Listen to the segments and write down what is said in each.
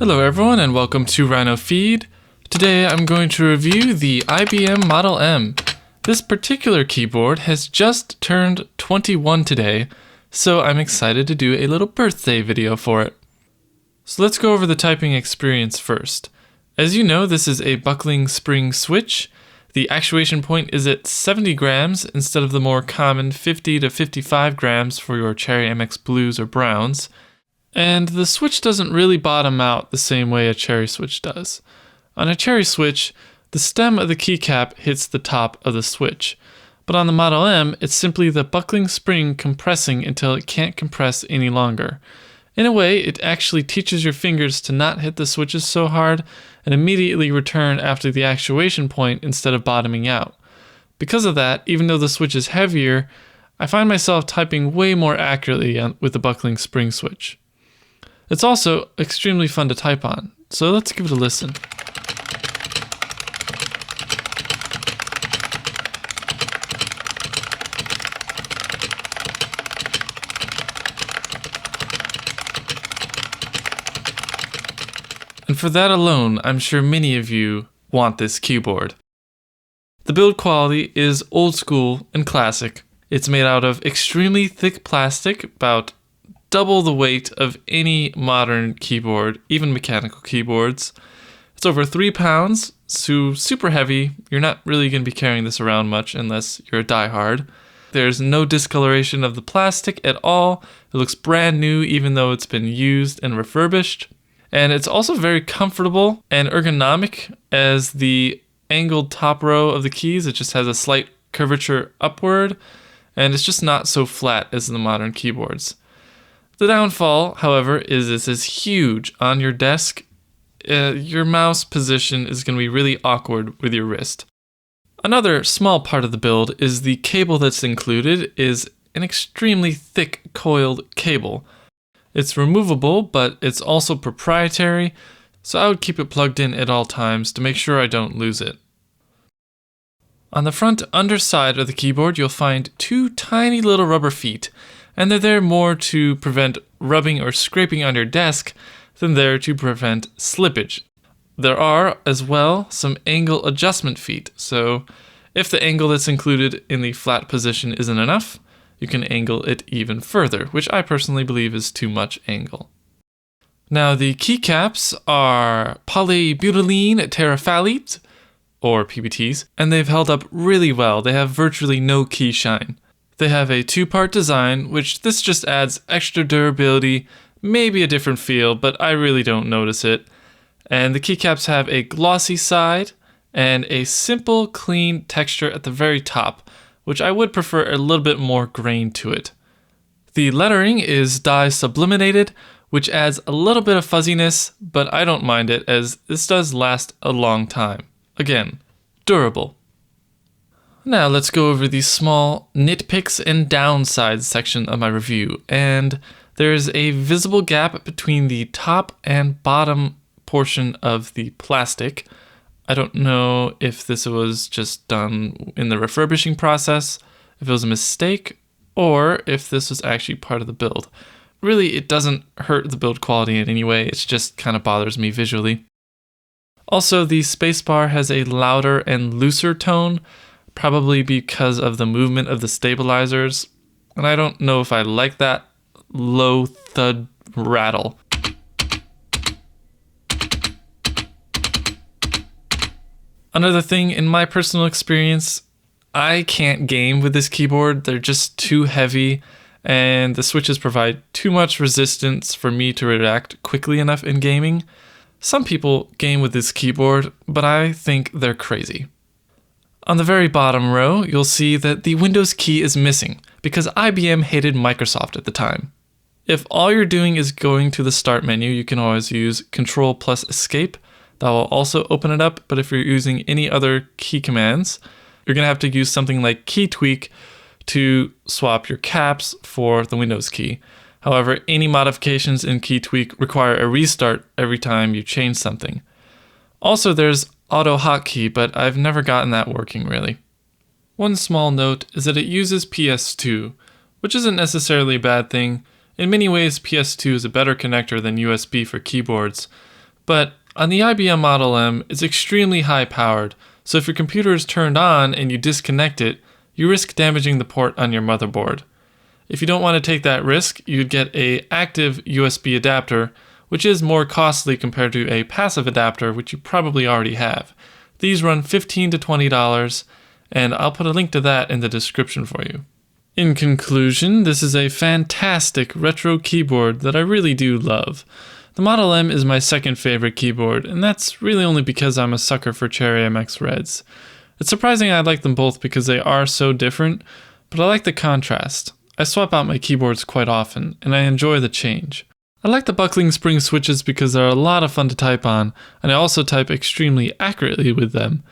Hello everyone and welcome to Rhinofeed. Today I'm going to review the IBM Model M. This particular keyboard has just turned 21 today, so I'm excited to do a little birthday video for it. So let's go over the typing experience first. As you know, this is a buckling spring switch. The actuation point is at 70 grams instead of the more common 50 to 55 grams for your Cherry MX Blues or Browns. And the switch doesn't really bottom out the same way a Cherry switch does. On a Cherry switch, the stem of the keycap hits the top of the switch. But on the Model M, it's simply the buckling spring compressing until it can't compress any longer. In a way, it actually teaches your fingers to not hit the switches so hard and immediately return after the actuation point instead of bottoming out. Because of that, even though the switch is heavier, I find myself typing way more accurately with the buckling spring switch. It's also extremely fun to type on, so let's give it a listen. And for that alone, I'm sure many of you want this keyboard. The build quality is old school and classic. It's made out of extremely thick plastic, about double the weight of any modern keyboard, even mechanical keyboards. It's over 3 pounds, so super heavy. You're not really going to be carrying this around much unless you're a diehard. There's no discoloration of the plastic at all. It looks brand new even though it's been used and refurbished. And it's also very comfortable and ergonomic, as the angled top row of the keys, it just has a slight curvature upward, and it's just not so flat as the modern keyboards. The downfall, however, is this is huge on your desk. Your mouse position is going to be really awkward with your wrist. Another small part of the build is the cable that's included is an extremely thick coiled cable. It's removable, but it's also proprietary, so I would keep it plugged in at all times to make sure I don't lose it. On the front underside of the keyboard, you'll find 2 tiny little rubber feet, and they're there more to prevent rubbing or scraping on your desk than there to prevent slippage. There are, as well, some angle adjustment feet, so if the angle that's included in the flat position isn't enough, you can angle it even further, which I personally believe is too much angle. Now, the keycaps are polybutylene terephthalate, or PBTs, and they've held up really well. They have virtually no key shine. They have a 2-part design, which this just adds extra durability, maybe a different feel, but I really don't notice it. And the keycaps have a glossy side and a simple, clean texture at the very top, which I would prefer a little bit more grain to it. The lettering is dye sublimated, which adds a little bit of fuzziness, but I don't mind it as this does last a long time. Again, durable. Now let's go over the small nitpicks and downsides section of my review, and there's a visible gap between the top and bottom portion of the plastic. I don't know if this was just done in the refurbishing process, if it was a mistake, or if this was actually part of the build. Really, it doesn't hurt the build quality in any way, it just kind of bothers me visually. Also, the spacebar has a louder and looser tone, probably because of the movement of the stabilizers, and I don't know if I like that low thud rattle. Another thing, in my personal experience, I can't game with this keyboard. They're just too heavy, and the switches provide too much resistance for me to react quickly enough in gaming. Some people game with this keyboard, but I think they're crazy. On the very bottom row, you'll see that the Windows key is missing because IBM hated Microsoft at the time. If all you're doing is going to the Start menu, you can always use Control plus Escape. That will also open it up, but if you're using any other key commands, you're going to have to use something like Key Tweak to swap your caps for the Windows key. However, any modifications in Key Tweak require a restart every time you change something. Also, there's Auto Hotkey, but I've never gotten that working really. One small note is that it uses PS2, which isn't necessarily a bad thing. In many ways, PS2 is a better connector than USB for keyboards, But on the IBM Model M, it's extremely high powered, so if your computer is turned on and you disconnect it, you risk damaging the port on your motherboard. If you don't want to take that risk, you'd get an active USB adapter, which is more costly compared to a passive adapter, which you probably already have. These run $15 to $20, and I'll put a link to that in the description for you. In conclusion, this is a fantastic retro keyboard that I really do love. The Model M is my second favorite keyboard, and that's really only because I'm a sucker for Cherry MX Reds. It's surprising I like them both because they are so different, but I like the contrast. I swap out my keyboards quite often, and I enjoy the change. I like the buckling spring switches because they're a lot of fun to type on, and I also type extremely accurately with them.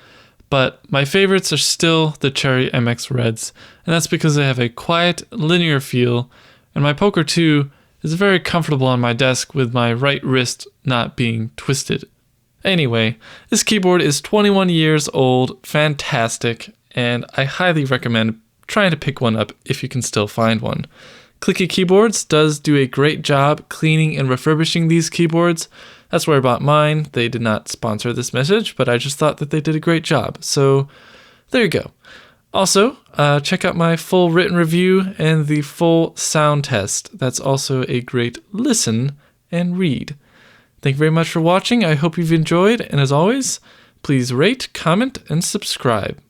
But my favorites are still the Cherry MX Reds, and that's because they have a quiet, linear feel, and my Poker 2 is very comfortable on my desk with my right wrist not being twisted. Anyway, this keyboard is 21 years old, fantastic, and I highly recommend trying to pick one up if you can still find one. Clicky Keyboards does do a great job cleaning and refurbishing these keyboards. That's where I bought mine. They did not sponsor this message, but I just thought that they did a great job. So there you go. Also, check out my full written review and the full sound test. That's also a great listen and read. Thank you very much for watching. I hope you've enjoyed, and as always, please rate, comment, and subscribe.